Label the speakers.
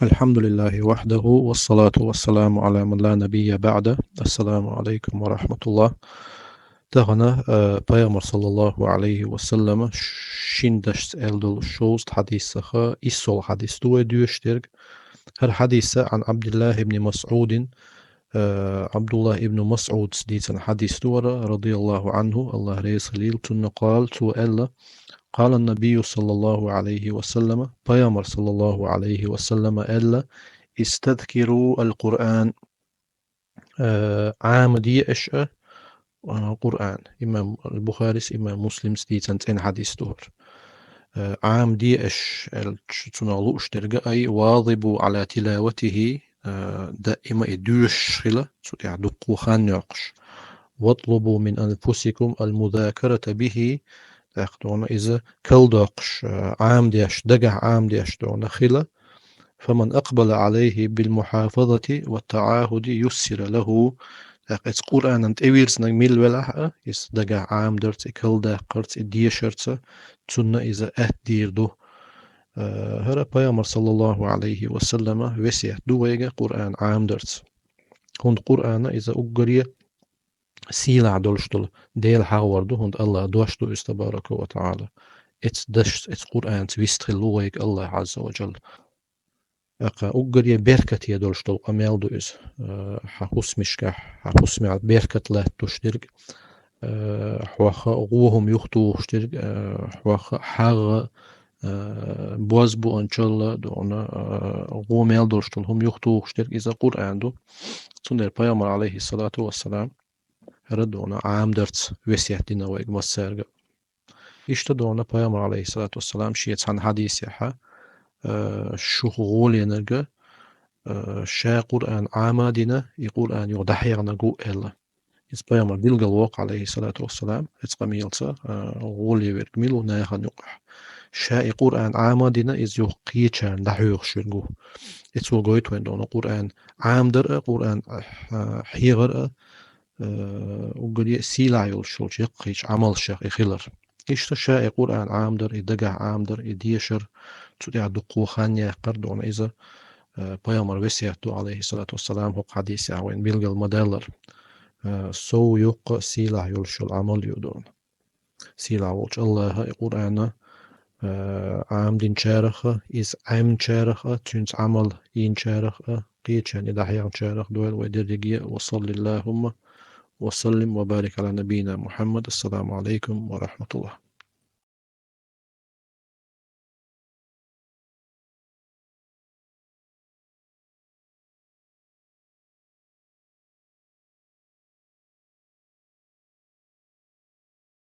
Speaker 1: الحمد لله وحده والصلاة والسلام على من لا نبي بعده. السلام عليكم ورحمة الله. تغنى بيامر صلى الله عليه وسلم شندش سألدل شوست حديث سخا إسول حديث دو ديوشترك. هر حديث عن عبد الله بن مسعود. عبد الله بن مسعود سديتن حديث دورة رضي الله عنه الله ريس خليل قال سؤال. قال النبي صلى الله عليه وسلم بيامر صلى الله عليه وسلم ألا استذكروا القرآن. عام دي أشأ قرآن إمام البخاري إمام مسلم ستيتن حديث دور. عام دي أش تنالو اشترق أي واظبوا على تلاوته. دائما يدوش خلا يعني دقو خان يعقش. واطلبوا من أنفسكم المذاكرة به. تاخدون إذا كل دقش عام ديش دقع عام ديش دون خلا. فمن أقبل عليه بالمحافظة والتعاهد يسر له. إس قرآن أنت إيرس نجميل ولا إس دقع عام درت كل دقرت ديشرت تسنة إذا أهدير دو. هرا بيامر صلى الله عليه وسلم وسيح دوية قرآن عام درت. هند قرآن إذا أقريه سيلع دولشتل ديل حاوردو هند الله دوشتو استبارك وتعالى. إتس دشت إتس قرآن تويستخل لويك الله عز وجل. أقا أقريه بيركت يدولشتل أميال دوز. حقوس مشكح حقوس مع بيركت لا تشترك. حواخا غوهم يختو اشترك. حواخا حاغ بوزبو إن شاء الله دونا غو ميل دولشتل هم يختو اشترك إذا قرآن دو. تندر بيامر عليه الصلاة والسلام. ردونا عام درت وسيح دينا ويق مسارق. اشتدونا بيامر عليه الصلاة والسلام شيت عن حديث يحا. شغول ينرقى. شا قرآن عامادنا يقول أن يضحينا جو إلا. إس بيامر دلقى الواقع عليه الصلاة والسلام إس قميلتا غولي ويرقميلو نايخان يقح. شا قرآن عامادنا إز يقيتشان دحيوخ شرقو. إس وقويت وين دون قرآن عام در قرآن حيغر. وقال سيلا يولشول يقيش عمل شيخ إخلر. إيش تشاء قرآن عام در إدقع عام در إديشر تودع دقو خانيا قردون إذا بيامر وسيحتو عليه الصلاة والسلام هو حديث وين بيلقى المدلر. سو يق سيلا يولشول عمل يدون سيلا وش الله قرآن عام دين شارخة إس عام شارخة تنس عمل إن شارخة قيتشان إذا حيان شارخ دول ودرجية وصل اللهم وسلم وبارك على نبينا محمد. السلام عليكم ورحمة الله.